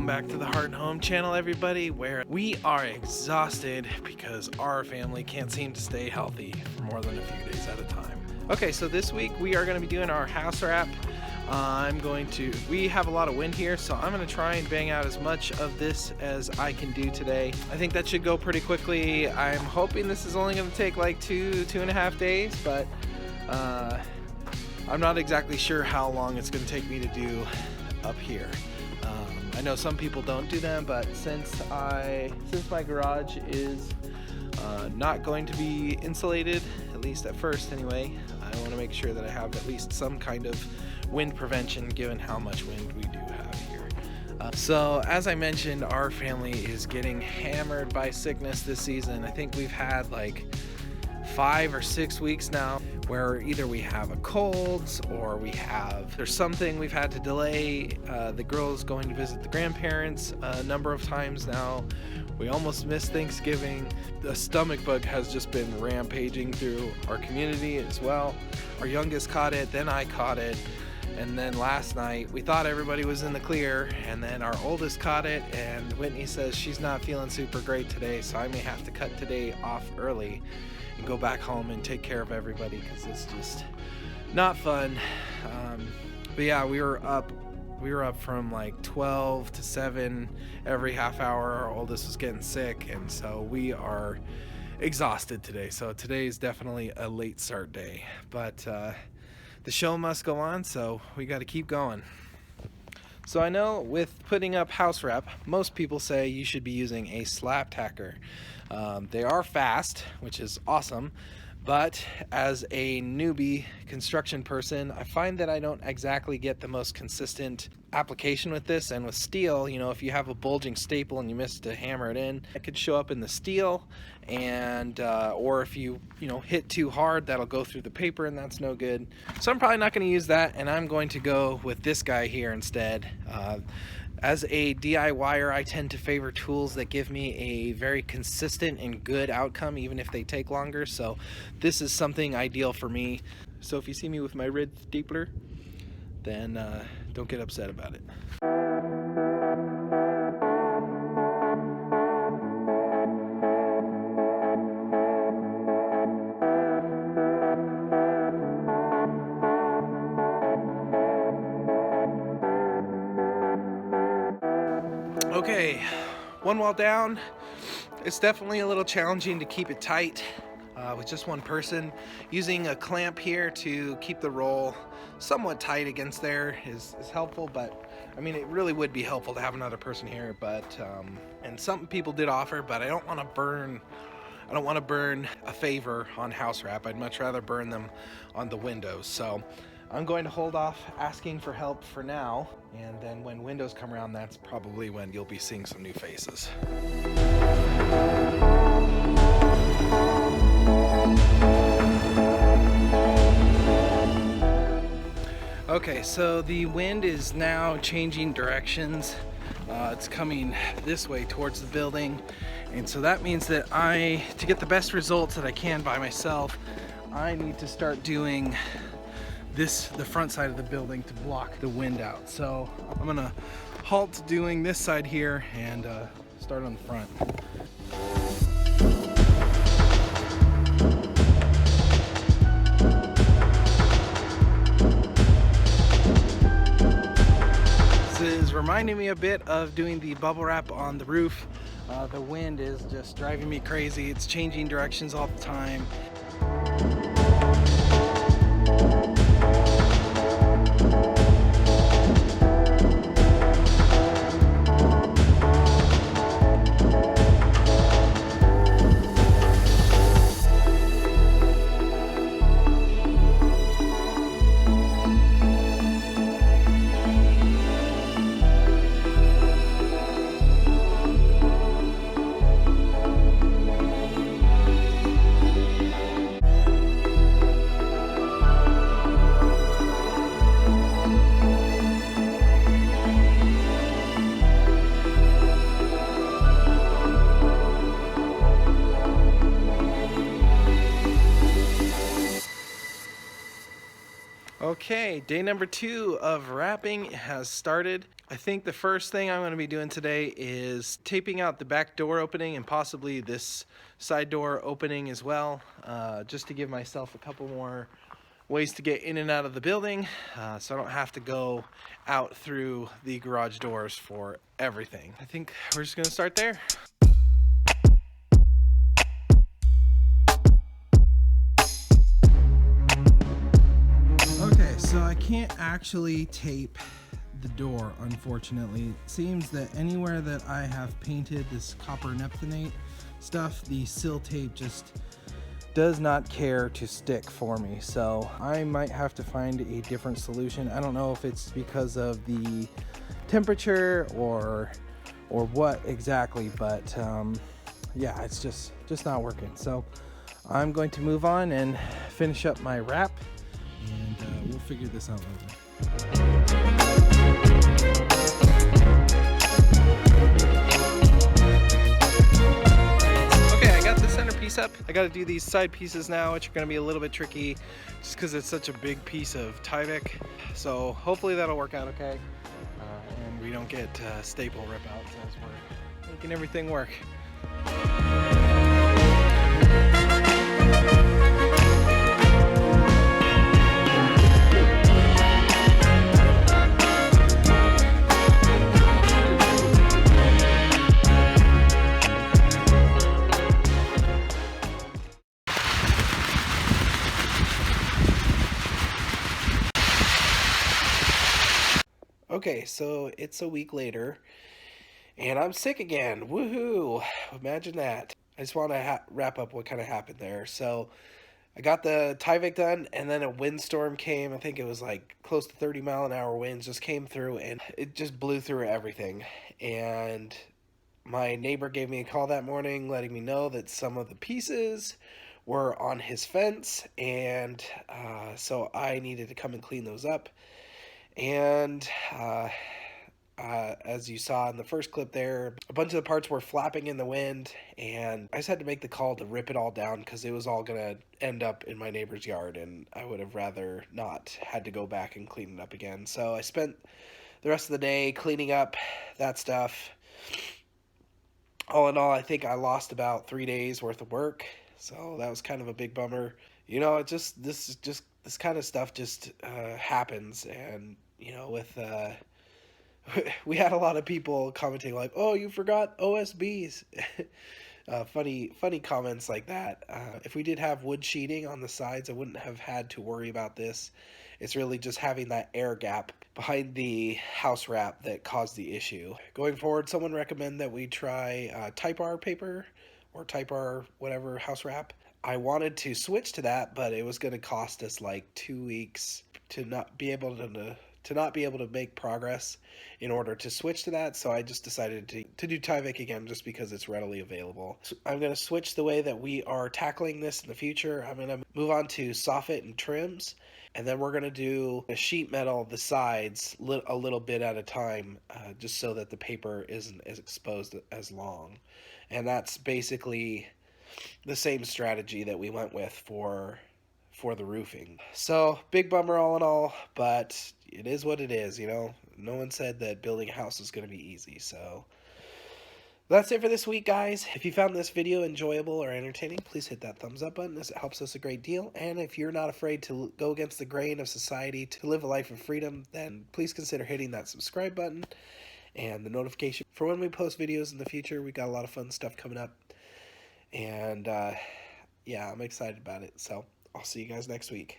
Welcome back to the Heart and Home channel, everybody, where we are exhausted because our family can't seem to stay healthy for more than a few days at a time. Okay, so this week we are going to be doing our house wrap. We have a lot of wind here, so I'm going to try and bang out as much of this as I can do today. I think that should go pretty quickly. I'm hoping this is only going to take like two and a half days, but I'm not exactly sure how long it's going to take me to do up here. I know some people don't do them, but since my garage is not going to be insulated, at least at first anyway, I want to make sure that I have at least some kind of wind prevention given how much wind we do have here. So as I mentioned, our family is getting hammered by sickness this season. I think we've had like 5 or 6 weeks now where either we have a cold or there's something we've had to delay. The girl's going to visit the grandparents a number of times now. We almost missed Thanksgiving. The stomach bug has just been rampaging through our community as well. Our youngest caught it, then I caught it, and then last night we thought everybody was in the clear, and then our oldest caught it, and Whitney says she's not feeling super great today, so I may have to cut today off early and go back home and take care of everybody because it's just not fun. But yeah, we were up from like 12 to 7 every half hour. Our oldest was getting sick, and so we are exhausted today. So today is definitely a late start day, but the show must go on, so we got to keep going. So I know with putting up house wrap, most people say you should be using a slab tacker. They are fast, which is awesome, but as a newbie construction person, I find that I don't exactly get the most consistent application with this. And with steel, you know, if you have a bulging staple and you miss to hammer it in, it could show up in the steel, and or if you hit too hard, that'll go through the paper, and that's no good. So I'm probably not going to use that, and I'm going to go with this guy here instead. As a DIYer, I tend to favor tools that give me a very consistent and good outcome, even if they take longer. So this is something ideal for me. So if you see me with my red stapler, then don't get upset about it. Okay, one wall down. It's definitely a little challenging to keep it tight with just one person. Using a clamp here to keep the roll somewhat tight against there is helpful, but I mean, it really would be helpful to have another person here. But and some people did offer, but I don't want to burn a favor on house wrap. I'd much rather burn them on the windows. So I'm going to hold off asking for help for now, and then when windows come around, that's probably when you'll be seeing some new faces. Okay, so the wind is now changing directions. It's coming this way towards the building, and so that means that to get the best results that I can by myself, I need to start doing the front side of the building to block the wind out. So I'm gonna halt doing this side here and start on the front. This is reminding me a bit of doing the bubble wrap on the roof. The wind is just driving me crazy. It's changing directions all the time. Okay, day number 2 of wrapping has started. I think the first thing I'm going to be doing today is taping out the back door opening and possibly this side door opening as well, just to give myself a couple more ways to get in and out of the building, so I don't have to go out through the garage doors for everything. I think we're just going to start there. Okay, so I can't actually tape the door, unfortunately. It seems that anywhere that I have painted this copper nepthenate stuff, the sill tape just does not care to stick for me, so I might have to find a different solution. I don't know if it's because of the temperature or what exactly, but yeah, it's just not working. So I'm going to move on and finish up my wrap, and we'll figure this out later. Piece up. I got to do these side pieces now, which are going to be a little bit tricky just because it's such a big piece of Tyvek. So hopefully that'll work out okay, and we don't get staple rip outs as we're making everything work. Okay, so it's a week later, and I'm sick again. Woohoo! Imagine that. I just want to wrap up what kind of happened there. So I got the Tyvek done, and then a windstorm came. I think it was like close to 30-mile-an-hour winds just came through, and it just blew through everything. And my neighbor gave me a call that morning letting me know that some of the pieces were on his fence, and so I needed to come and clean those up. And as you saw in the first clip there, a bunch of the parts were flapping in the wind, and I just had to make the call to rip it all down because it was all going to end up in my neighbor's yard, and I would have rather not had to go back and clean it up again. So I spent the rest of the day cleaning up that stuff. All in all, I think I lost about 3 days worth of work, so that was kind of a big bummer. You know, this kind of stuff just happens, and you know, with we had a lot of people commenting like, "Oh, you forgot OSBs." Funny comments like that. If we did have wood sheeting on the sides, I wouldn't have had to worry about this. It's really just having that air gap behind the house wrap that caused the issue. Going forward, someone recommended that we try Type R paper or Type R whatever house wrap. I wanted to switch to that, but it was going to cost us like 2 weeks to not be able to make progress in order to switch to that. So I just decided to do Tyvek again just because it's readily available. So I'm going to switch the way that we are tackling this in the future. I'm going to move on to soffit and trims, and then we're going to do a sheet metal the sides a little bit at a time, just so that the paper isn't as exposed as long. And that's basically the same strategy that we went with for the roofing. So big bummer all in all, but it is what it is, you know. No one said that building a house is going to be easy. So that's it for this week, guys. If you found this video enjoyable or entertaining, please hit that thumbs up button, as it helps us a great deal. And if you're not afraid to go against the grain of society to live a life of freedom, then please consider hitting that subscribe button and the notification for when we post videos in the future. We got a lot of fun stuff coming up, and yeah, I'm excited about it. So I'll see you guys next week.